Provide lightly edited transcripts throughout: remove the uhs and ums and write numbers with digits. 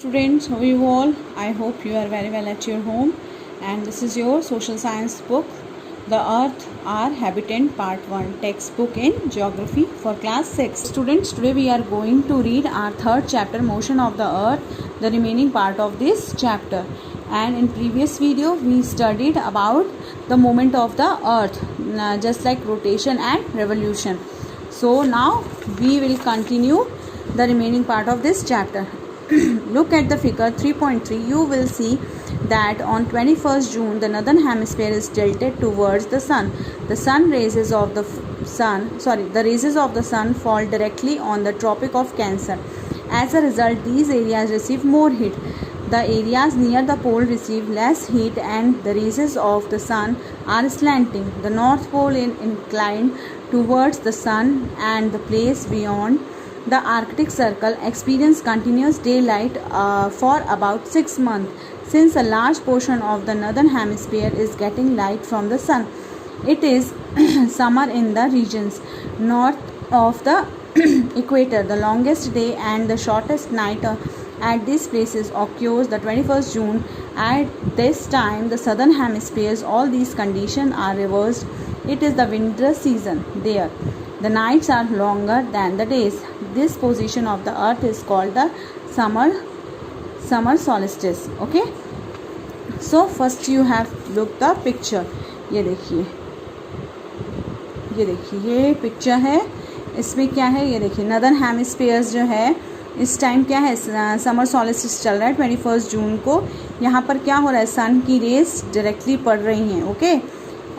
Students, how are you all? I hope you are very well at your home. And this is your social science book, The Earth, Our Habitat Part 1 textbook in Geography for class 6. Students, today we are going to read our third chapter, Motion of the Earth, the remaining part of this chapter. And in previous video we studied about the movement of the Earth, just like rotation and revolution. So now we will continue the remaining part of this chapter. Look at the figure 3.3. You will see that on 21st June the northern hemisphere is tilted towards the sun. The rays of the sun fall directly on the Tropic of Cancer. As a result, these areas receive more heat. The areas near the pole receive less heat and the rays of the sun are slanting. The North Pole is inclined towards the sun, and the place beyond the Arctic Circle experience continuous daylight for about 6 months, since a large portion of the northern hemisphere is getting light from the sun. It is summer in the regions north of the equator. The longest day and the shortest night at these places occurs the 21st June. At this time, the southern hemispheres, all these conditions are reversed. It is the winter season there. The nights are longer than the days. This position of the earth is called the summer solstice. Okay, so first you have look the picture. ये देखिए ये picture है. इसमें क्या है ये देखिए, northern hemispheres जो है इस टाइम क्या है, समर सॉलिस्टिस चल रहा है 21 जून को. यहाँ पर क्या हो रहा है, सन की रेस डायरेक्टली पड़ रही हैं. ओके,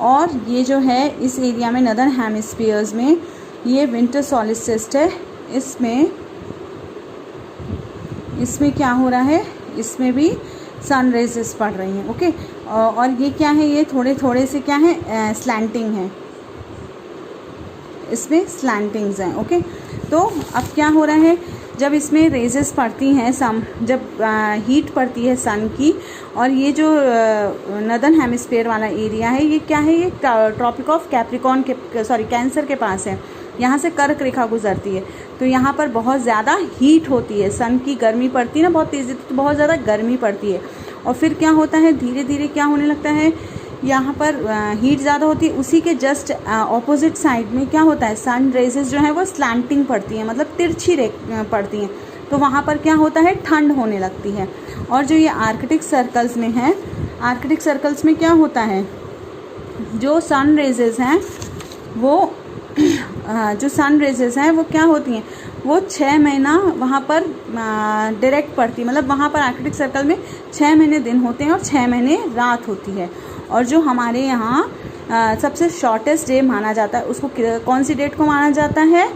और ये जो है इस एरिया में नदर्न हेमिस्फीयर्स में ये विंटर सॉलिस्टिस है. इसमें क्या हो रहा है, इसमें भी सन रेजेस पड़ रही हैं. ओके, और ये क्या है, ये थोड़े से क्या है, स्लैंटिंग है, इसमें स्लैंटिंग्स हैं. ओके, तो अब क्या हो रहा है, जब इसमें रेजेस पड़ती हैं, जब हीट पड़ती है सन की, और ये जो नदर्न हेमिस्फीयर वाला एरिया है ये क्या है, ये ट्रॉपिक ऑफ कैंसर के पास है. यहाँ से कर्क रेखा गुजरती है, तो यहाँ पर बहुत ज़्यादा हीट होती है. सन की गर्मी पड़ती है ना बहुत तेज़ी, तो बहुत ज़्यादा गर्मी पड़ती है. और फिर क्या होता है, धीरे धीरे क्या होने लगता है, यहाँ पर हीट ज़्यादा होती है. उसी के जस्ट ऑपोजिट साइड में क्या होता है, सन रेजेस जो है वो स्लैंटिंग पड़ती हैं, मतलब तिरछी पड़ती हैं. तो वहाँ पर क्या होता है, ठंड होने लगती है. और जो ये आर्कटिक सर्कल्स में है, आर्कटिक सर्कल्स में क्या होता है, जो सन रेजेस हैं वो क्या होती हैं, वो 6 महीना वहाँ पर डायरेक्ट पड़ती, मतलब वहाँ पर आर्कटिक सर्कल में 6 महीने दिन होते हैं और 6 महीने रात होती है. और जो हमारे यहाँ सबसे शॉर्टेस्ट डे माना जाता है, उसको कौन सी डेट को माना जाता है,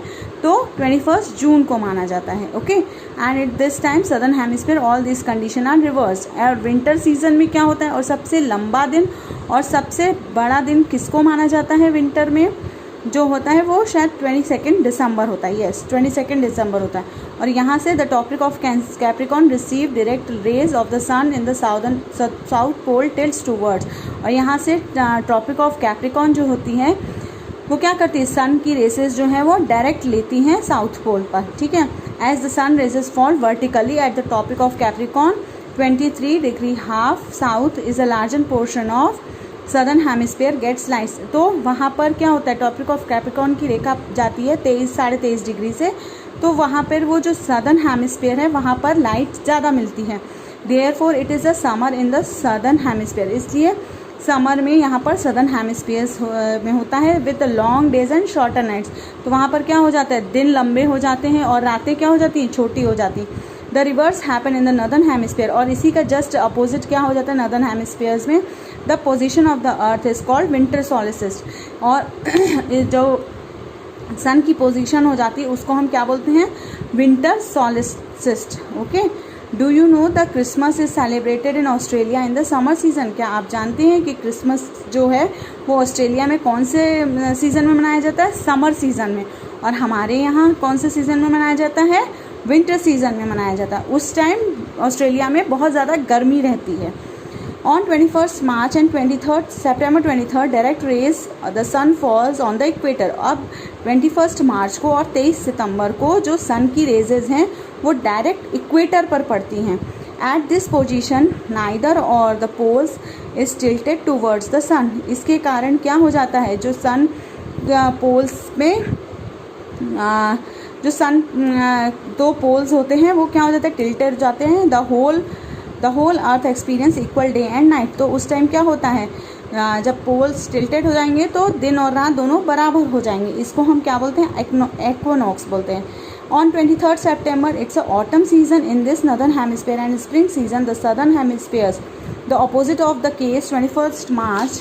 तो 21 जून को माना जाता है. Okay, and at this time southern hemisphere all this condition are reverse. और विंटर सीजन में क्या होता है, और सबसे लंबा दिन और सबसे बड़ा दिन किसको माना जाता है, विंटर में जो होता है वो शायद 22 दिसंबर होता है. यस, 22 दिसंबर होता है. और यहाँ से the tropic of Capricorn receive direct rays of the sun in the south pole tilts towards. और यहाँ से ट्रॉपिक ऑफ कैप्रिकॉर्न जो होती है वो क्या करती है, सन की रेसेस जो है वो डायरेक्ट लेती हैं साउथ पोल पर. ठीक है, as the sun rays fall vertically at the tropic of Capricorn 23 degree half south is a larger portion of southern hemisphere gets light. तो वहाँ पर क्या होता है, ट्रॉपिक ऑफ कैप्रिकॉर्न की रेखा जाती है 23-23.5 डिग्री से, तो वहाँ पर वो जो सदर्न हेमिस्फीयर है वहाँ पर लाइट ज़्यादा मिलती है. Therefore it is a summer in the southern hemisphere. इसलिए समर में यहाँ पर सदर्न हेमिस्फीयर्स में होता है with long days and shorter nights. तो वहाँ पर क्या हो जाता है, दिन लंबे हो जाते हैं और रातें क्या हो जाती हैं, छोटी हो जाती हैं. The reverse happen in the northern hemisphere. और इसी का जस्ट अपोजिट क्या हो जाता है, नॉर्दर्न हेमिस्फीयर्स में the position of the earth is called winter solstice. और जो सन की पोजीशन हो जाती है उसको हम क्या बोलते हैं, winter solstice. Okay, do you know the Christmas is celebrated in Australia in the summer season. क्या आप जानते हैं कि क्रिसमस जो है वो ऑस्ट्रेलिया में कौन से सीज़न में मनाया जाता है, समर सीज़न में. और हमारे यहाँ कौन से सीज़न में मनाया जाता है, विंटर सीजन में मनाया जाता है. उस टाइम ऑस्ट्रेलिया में बहुत ज़्यादा गर्मी रहती है. On 21st March and September 23rd, direct rays the sun falls on the equator. अब 21st मार्च को और 23 सितंबर को जो सन की रेजेज हैं वो डायरेक्ट इक्वेटर पर पड़ती हैं। At this position neither or the poles is tilted towards the sun. इसके कारण क्या हो जाता है, जो सन पोल्स में जो सन दो पोल्स होते हैं वो क्या हो जाता है, टिल्टेड हो जाते हैं। The whole earth experience equal day and night. तो उस टाइम क्या होता है, जब पोल्स टिल्टेड हो जाएंगे तो दिन और रात दोनों बराबर हो जाएंगे। इसको हम क्या बोलते हैं, एक्वोनॉक्स बोलते हैं। On 23rd September, it's a autumn season in this northern hemisphere and spring season the southern hemispheres. The opposite of the case 21st March,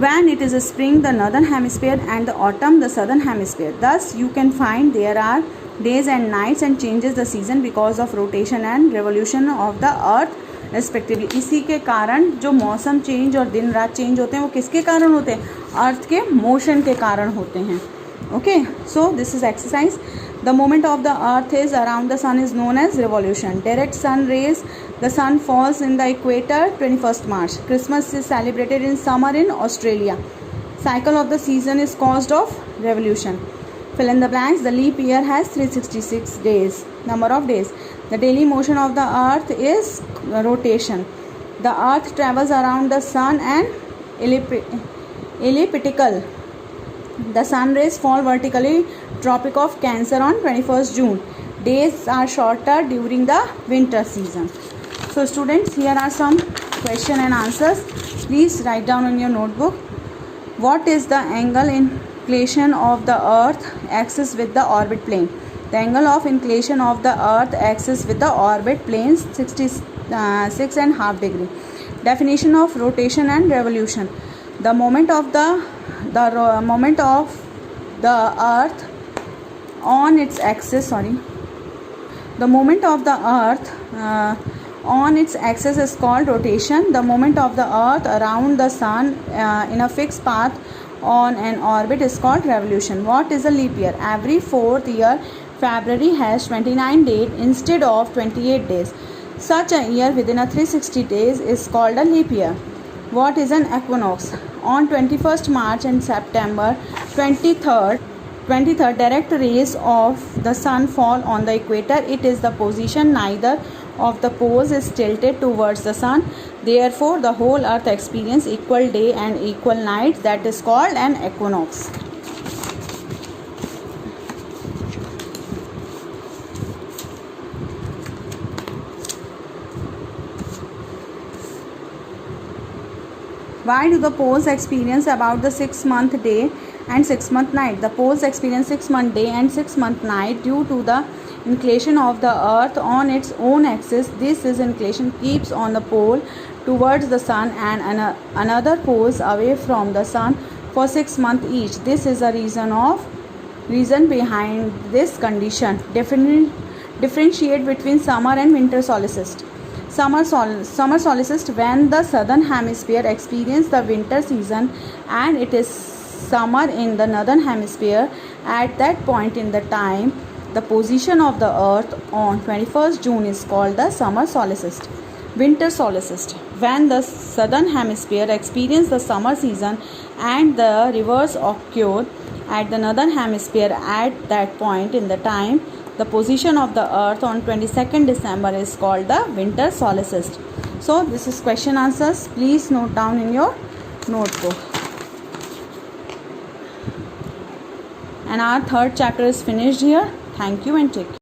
when it is spring the northern hemisphere and the autumn the southern hemisphere. Thus, you can find there are days and nights and changes the season because of rotation and revolution of the earth respectively. इसी के कारण जो मौसम change और दिन रात change होते हैं वो किसके कारण होते हैं, अर्थ के मोशन के कारण होते हैं। Okay, so this is exercise. The moment of the earth is around the sun is known as revolution. Direct sun rays, the sun falls in the equator 21st March. Christmas is celebrated in summer in Australia. Cycle of the season is caused of revolution. Fill in the blanks. The leap year has 366 days. Number of days. The daily motion of the earth is rotation. The earth travels around the sun and elliptical. The sun rays fall vertically. Tropic of Cancer on 21st June. Days are shorter during the winter season. So students, here are some question and answers. Please write down in your notebook. What is the angle inclination of the earth axis with the orbit plane? The angle of inclination of the earth axis with the orbit plane 66.5 degree. Definition of rotation and revolution. The moment of the earth on its axis, the moment of the earth on its axis is called rotation. The moment of the earth around the sun in a fixed path on an orbit is called revolution. What is a leap year? Every fourth year February has 29 days instead of 28 days. Such a year within a 360 days is called a leap year. What is an equinox? On 21st March and September 23rd, direct rays of the sun fall on the equator. It is the position neither of the poles is tilted towards the sun. Therefore, the whole earth experiences equal day and equal night. That is called an equinox. Why do the poles experience about the 6-month day and 6-month night? The poles experience 6-month day and 6-month night due to the inclination of the earth on its own axis. This inclination keeps on the pole towards the sun and another poles away from the sun for 6 months each. This is a reason behind this condition. Differentiate between summer and winter solstice. Summer solstice, when the southern hemisphere experiences the winter season and it is summer in the northern hemisphere. At that point in the time, the position of the earth on 21st June is called the summer solstice. Winter solstice, when the southern hemisphere experiences the summer season and the reverse occurs at the northern hemisphere. At that point in the time, the position of the earth on 22nd December is called the winter solstice. So this is question answers. Please note down in your notebook. And our third chapter is finished here. Thank you and take care.